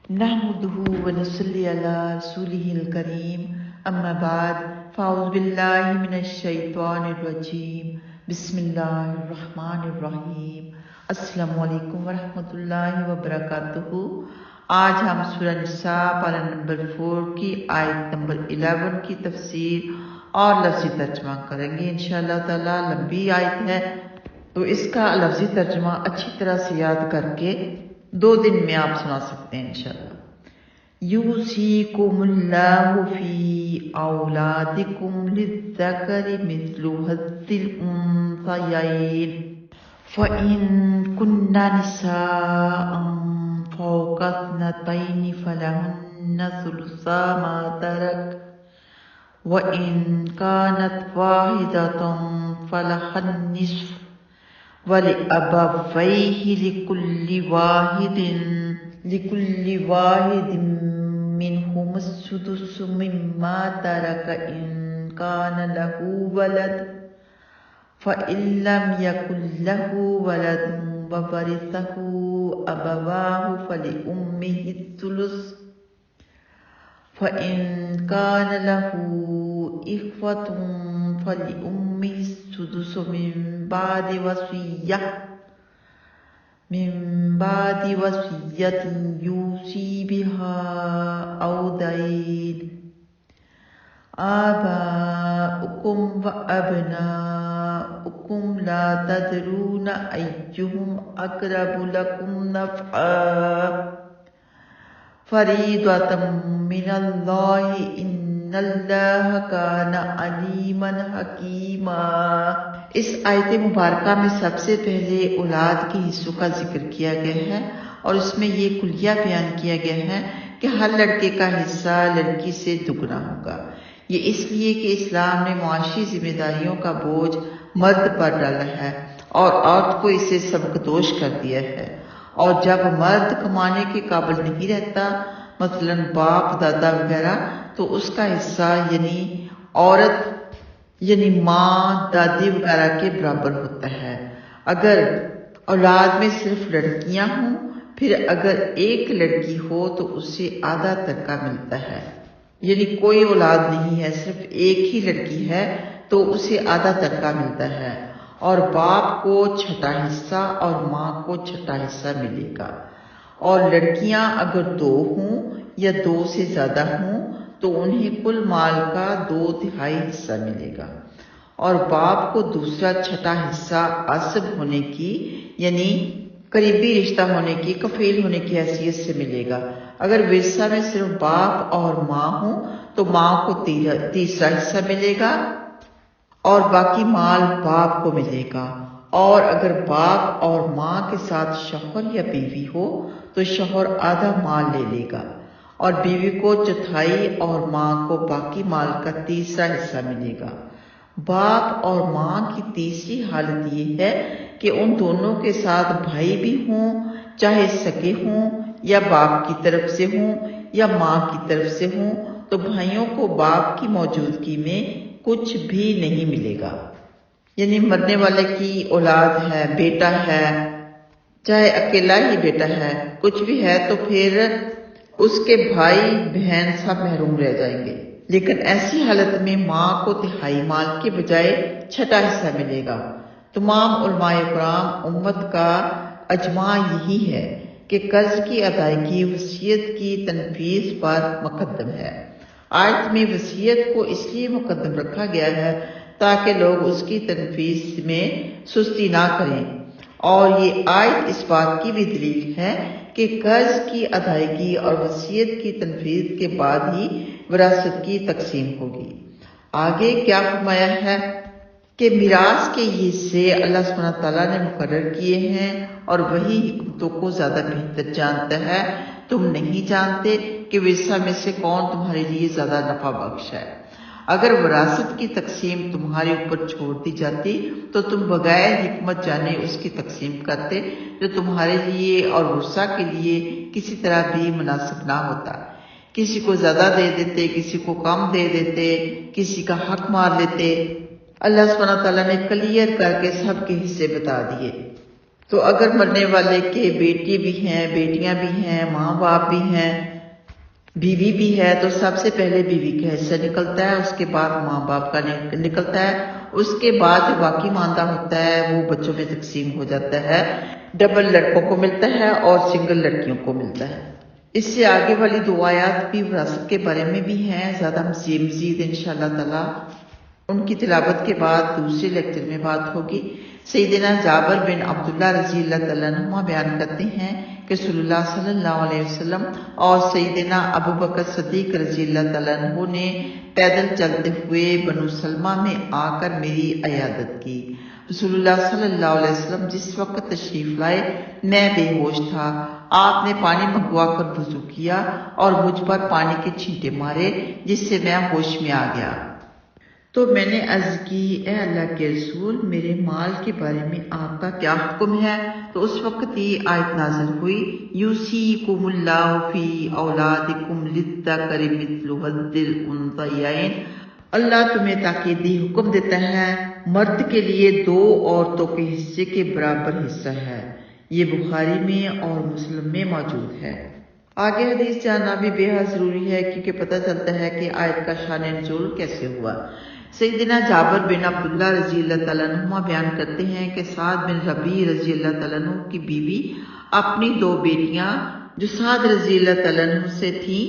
نحمده ونصلي على رسوله الكريم اما بعد فاعوذ باللہ من الشیطان الرجیم بسم اللہ الرحمن الرحیم۔ السلام علیکم ورحمۃ اللہ وبرکاتہ۔ آج ہم سورہ نساء پارہ نمبر 4 کی آیت نمبر 11 کی تفسیر اور لفظی ترجمہ کریں گے انشاءاللہ تعالی۔ لمبی آیت ہے تو اس کا لفظی ترجمہ اچھی طرح سے یاد کر کے 2 دن میں آپ سنا سکتے ہیں انشاءاللہ۔ یوصیکم اللہ فی اولادکم للذکر مثل حظ الانثیین فإن کن نساء فوق اثنتین فلہن ثلثا ما ترک وإن كانت واحدة فلها النصف وَلِأَبَوَيْهِ لِكُلِّ واحد منهم السدس مما ترك إن كان له ولد فإن لم يكن له ولد وورثه أبواه فلأمه الثلث فإن كان له إخوة فلأمه السدس من بعد وصية يوصي بها أو دين آباؤكم وأبناؤكم لا تدرون أيهم أقرب لكم نفعا فريضة من الله إن الله كان عليما حكيما۔ اس آیت مبارکہ میں سب سے پہلے اولاد کے حصوں کا ذکر کیا گیا ہے اور اس میں یہ کلیہ بیان کیا گیا ہے کہ ہر لڑکے کا حصہ لڑکی سے دگنا ہوگا۔ یہ اس لیے کہ اسلام نے معاشی ذمہ داریوں کا بوجھ مرد پر ڈالا ہے اور عورت کو اسے سبکدوش کر دیا ہے، اور جب مرد کمانے کے قابل نہیں رہتا، مثلا باپ دادا وغیرہ، تو اس کا حصہ یعنی عورت یعنی ماں دادی وغیرہ کے برابر ہوتا ہے۔ اگر اولاد میں صرف لڑکیاں ہوں، پھر اگر ایک لڑکی ہو تو اسے آدھا ترکہ ملتا ہے، یعنی کوئی اولاد نہیں ہے، صرف ایک ہی لڑکی ہے تو اسے آدھا ترکہ ملتا ہے، اور باپ کو چھٹا حصہ اور ماں کو چھٹا حصہ ملے گا۔ اور لڑکیاں اگر 2 ہوں یا 2 سے زیادہ ہوں تو انہیں کل مال کا 2/3 حصہ ملے گا، اور باپ کو دوسرا چھٹا حصہ عصب ہونے کی یعنی قریبی رشتہ ہونے کی، کفیل ہونے کی حیثیت سے ملے گا۔ اگر ورثہ میں صرف باپ اور ماں ہوں تو ماں کو تیسرا حصہ ملے گا اور باقی مال باپ کو ملے گا، اور اگر باپ اور ماں کے ساتھ شوہر یا بیوی ہو تو شوہر آدھا مال لے لے گا اور بیوی کو 1/4 اور ماں کو باقی مال کا تیسرا حصہ ملے گا۔ باپ اور ماں کی تیسری حالت یہ ہے کہ ان دونوں کے ساتھ بھائی بھی ہوں، چاہے سگے ہوں یا باپ کی طرف سے ہوں یا ماں کی طرف سے ہوں، تو بھائیوں کو باپ کی موجودگی میں کچھ بھی نہیں ملے گا۔ یعنی مرنے والے کی اولاد ہے، بیٹا ہے، چاہے اکیلا ہی بیٹا ہے، کچھ بھی ہے، تو پھر اس کے بھائی بہن سب محروم رہ جائیں گے۔ لیکن ایسی حالت میں ماں کو 1/3 مال کے بجائے چھٹا حصہ ملے گا۔ تمام علماء کرام امت کا اجماع یہی ہے کہ قرض کی ادائیگی وصیت کی تنفیذ پر مقدم ہے۔ آیت میں وصیت کو اس لیے مقدم رکھا گیا ہے تاکہ لوگ اس کی تنفیذ میں سستی نہ کریں، اور یہ آیت اس بات کی بھی دلیل ہے کہ قرض کی ادائیگی اور وصیت کی تنفیذ کے بعد ہی وراثت کی تقسیم ہوگی۔ آگے کیا فرمایا ہے کہ میراث کے یہ حصے اللہ سبحانہ تعالیٰ نے مقرر کیے ہیں، اور وہی حکمتوں کو زیادہ بہتر جانتا ہے۔ تم نہیں جانتے کہ ورثہ میں سے کون تمہارے لیے زیادہ نفع بخش ہے۔ اگر وراثت کی تقسیم تمہارے اوپر چھوڑ دی جاتی تو تم بغیر حکمت جانے اس کی تقسیم کرتے، جو تمہارے لیے اور ورثہ کے لیے کسی طرح بھی مناسب نہ ہوتا۔ کسی کو زیادہ دے دیتے، کسی کو کم دے دیتے، کسی کا حق مار لیتے۔ اللہ سبحانہ تعالیٰ نے کلیئر کر کے سب کے حصے بتا دیے۔ تو اگر مرنے والے کے بیٹی بھی ہیں، بیٹیاں بھی ہیں، ماں باپ بھی ہیں، بیوی بھی ہے، تو سب سے پہلے بیوی کا حصہ نکلتا ہے، اس کے بعد ماں باپ کا نکلتا ہے، اس کے بعد جو باقی ماندہ ہوتا ہے وہ بچوں میں تقسیم ہو جاتا ہے، ڈبل لڑکوں کو ملتا ہے اور سنگل لڑکیوں کو ملتا ہے۔ اس سے آگے والی دو آیات بھی وراثت کے بارے میں بھی ہیں، زیادہ مزید انشاءاللہ تعالی ان کی تلاوت کے بعد دوسرے لیکچر میں بات ہوگی۔ سیدنا جابر بن عبداللہ رضی اللہ تعالیٰ عنہ بیان کرتے ہیں کہ رسول اللہ صلی اللہ علیہ وسلم اور سیدنا ابو بکر صدیق رضی اللہ تعالیٰ عنہ نے پیدل چلتے ہوئے بنو سلمہ میں آ کر میری عیادت کی۔ رسول اللہ صلی اللہ علیہ وسلم جس وقت تشریف لائے میں بے ہوش تھا، آپ نے پانی منگوا کر وضو کیا اور مجھ پر پانی کے چھینٹے مارے جس سے میں ہوش میں آ گیا۔ تو میں نے عرض کی، اے اللہ کے رسول، میرے مال کے بارے میں آپ کا کیا حکم ہے؟ تو اس وقت یہ آیت نازل ہوئی، یوصیکم اللہ فی اولادکم للذکر مثل حظ الانثیین۔ اللہ تمہیں تاکیدی حکم دیتا ہے، مرد کے لیے دو عورتوں کے حصے کے برابر حصہ ہے۔ یہ بخاری میں اور مسلم میں موجود ہے۔ آگے حدیث جاننا بھی بے حد ضروری ہے کیونکہ پتہ چلتا ہے کہ آیت کا شان نزول کیسے ہوا۔ سیدنا جابر بن عبداللہ رضی اللہ تعالیٰ عنہ بیان کرتے ہیں کہ سعد بن ربیع رضی اللہ تعالیٰ عنہ کی بیوی اپنی دو بیٹیاں جو سعد رضی اللہ تعالیٰ عنہ سے تھیں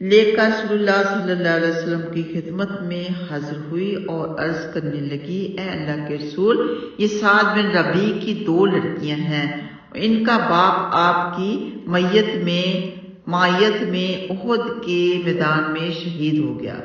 لے کر رسول اللہ صلی اللہ علیہ وسلم کی خدمت میں حاضر ہوئی اور عرض کرنے لگی، اے اللہ کے رسول، یہ سعد بن ربیع کی دو لڑکیاں ہیں، ان کا باپ آپ کی مائیت میں احد کے میدان میں شہید ہو گیا۔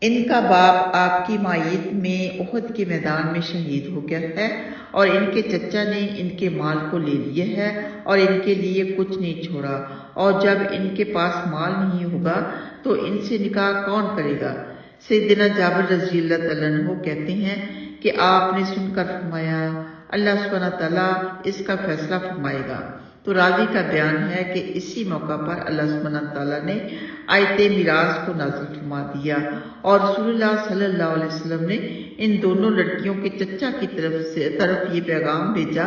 ان کا باپ آپ کی مائیت میں احد کے میدان میں شہید ہو گیا ہے اور ان کے چچا نے ان کے مال کو لے لیا ہے اور ان کے لیے کچھ نہیں چھوڑا، اور جب ان کے پاس مال نہیں ہوگا تو ان سے نکاح کون کرے گا؟ سیدنا جابر رضی اللہ تعالیٰ عنہ کہتے ہیں کہ آپ نے سن کر فرمایا، اللہ سبحانہ تعالیٰ اس کا فیصلہ فرمائے گا۔ تو راوی کا بیان ہے کہ اسی موقع پر اللہ سبحانہ تعالیٰ نے آیت میراث کو نازل فرما دیا اور رسول اللہ صلی اللہ علیہ وسلم نے ان دونوں لڑکیوں کے چچا کی طرف یہ پیغام بھیجا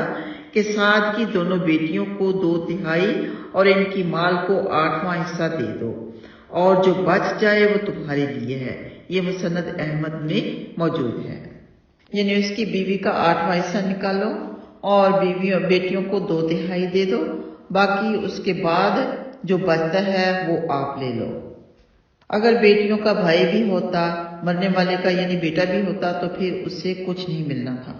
کہ سعد کی دونوں بیٹیوں کو 2/3 اور ان کی مال کو 8واں حصہ دے دو، اور جو بچ جائے وہ تمہارے لیے ہے۔ یہ مسند احمد میں موجود ہے۔ یعنی اس کی بیوی کا 8واں حصہ نکالو اور بیٹیوں کو 2/3 دے دو، باقی اس کے بعد جو بچتا ہے وہ آپ لے لو۔ اگر بیٹیوں کا بھائی بھی ہوتا، مرنے والے کا یعنی بیٹا بھی ہوتا، تو پھر اسے کچھ نہیں ملنا تھا۔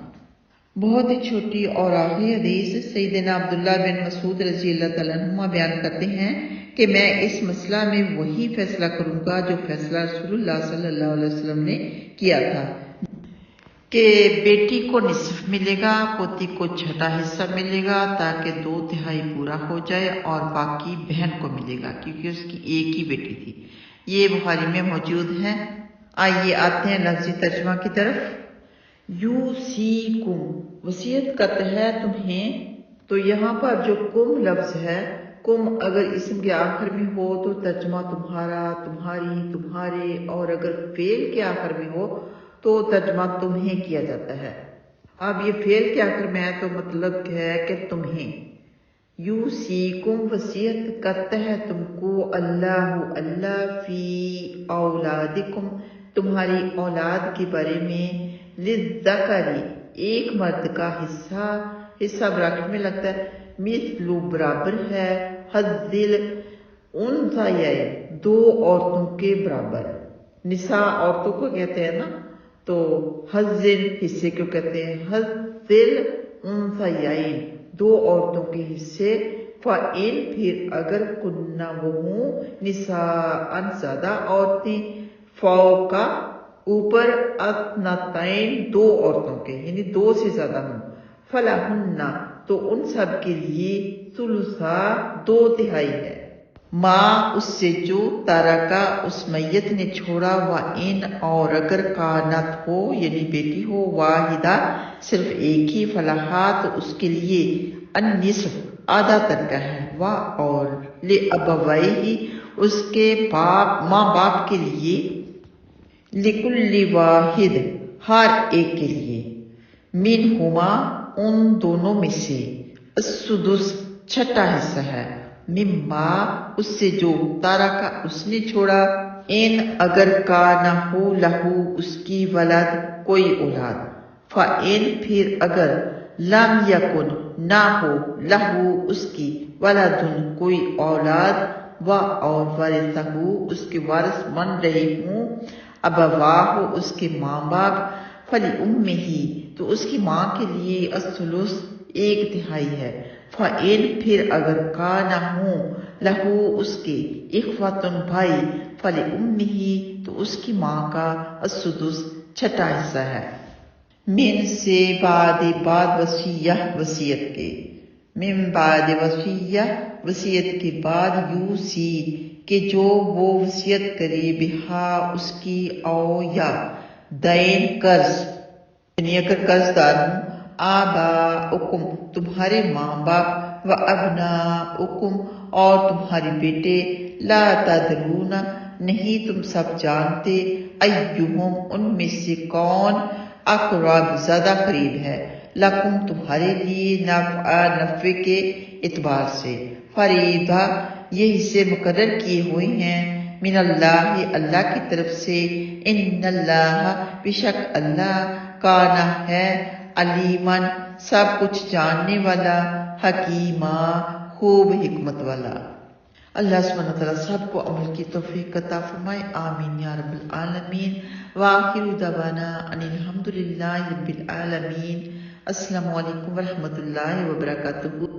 بہت ہی چھوٹی اور آخری حدیث سیدنا عبداللہ بن مسعود رضی اللہ تعالیٰ عنہ بیان کرتے ہیں کہ میں اس مسئلہ میں وہی فیصلہ کروں گا جو فیصلہ رسول اللہ صلی اللہ علیہ وسلم نے کیا تھا کہ بیٹی کو نصف ملے گا، پوتی کو 6واں حصہ ملے گا تاکہ 2/3 پورا ہو جائے اور باقی بہن کو ملے گا کیونکہ اس کی ایک ہی بیٹی تھی۔ یہ بخاری میں موجود ہے۔ آئیے آتے ہیں لفظی ترجمہ کی طرف۔ یوصیکم وصیت کرتا ہے تمہیں، تو یہاں پر جو کم لفظ ہے، کم اگر اسم کے آخر میں ہو تو ترجمہ تمہارا، تمہاری، تمہارے، اور اگر فعل کے آخر میں ہو تو ترجمہ تمہیں کیا جاتا ہے۔ اب یہ فعل کے آخر میں ہے تو مطلب ہے کہ تمہیں۔ یوصیکم وصیت کرتا ہے تم کو اللہ فی اولادکم تمہاری اولاد کے بارے میں، للذکر ایک مرد کا حصہ براکٹ میں لگتا ہے، مثل برابر ہے، حظ الانثیین دو عورتوں کے برابر۔ نساء عورتوں کو کہتے ہیں نا، تو حظ حصے کو کہتے ہیں، حظ الانثیین دو عورتوں کے حصے، فَإِن پھر اگر کننا وہ ہوں، نساء زیادہ عورتیں، فوق اوپر، اثنتین دو عورتوں کے یعنی 2 سے زیادہ ہوں، فَلَہُنَّ تو ان سب کے لیے ثلثا 2/3 ہے، ماں اس سے جو تارکا اس میت نے چھوڑا، وَإِن اور اگر کانت ہو یعنی بیٹی ہو، واحدہ صرف ایک ہی، فلاحات اس کے لیے النصف آدھا ترکہ ہے، اور لِأَبَوَیْہِ اس کے ماں باپ کے لیے، لِكُلِّ واحد ہر ایک کے لیے، منہما ان دونوں میں سے، السدس چھٹا حصہ ہے، مما اس سے جو تارا کا اس نے چھوڑا، ان اگر کا نہ ہو لہو اس کی ولد کوئی اولاد، فَإِن پھر اگر لم یکن نہ ہو لہو اس کی ولدن کوئی اولاد، و اور ورثہ اس کے وارث بن رہے ہوں ابواہ اس کے ماں باپ، فَلِأُمِّهِ تو اس کی ماں کے لیے الثلث ایک تہائی ہے، فَإِن پھر اگر کا نہ ہوں لہو اس کے اخوتن بھائی، فَلِأُمِّهِ تو اس کی ماں کا السدس چھٹا حصہ ہے، من سے بعد وصیہ وصیت کے، من بعد وصیہ وصیت کے بعد، یوسی کہ جو وہ وصیت کرے، بہا اس کی، او یا دین قرض، یعنی اگر قرض دار ہوں، آباؤکم تمہارے ماں باپ، و ابناؤکم اور تمہارے بیٹے، لا تدرون نہیں تم سب جانتے، ایہم ان میں سے کون، اقرب زیادہ قریب ہے، لکم تمہارے لیے، نفع کے اعتبار سے، فریضہ یہ حصے مقرر کیے ہوئے ہیں، من اللہ اللہ کی طرف سے، ان اللہ بے شک اللہ، کانا ہے، علیمن سب کچھ جاننے والا، حکیمہ خوب حکمت والا۔ اللہ سبحانہ وتعالیٰ سب کو عمل کی توفیق عطا فرمائے، آمین یا رب العالمین۔ وآخر دعوانا ان الحمد للہ رب العالمین۔ السلام علیکم ورحمۃ اللہ وبرکاتہ۔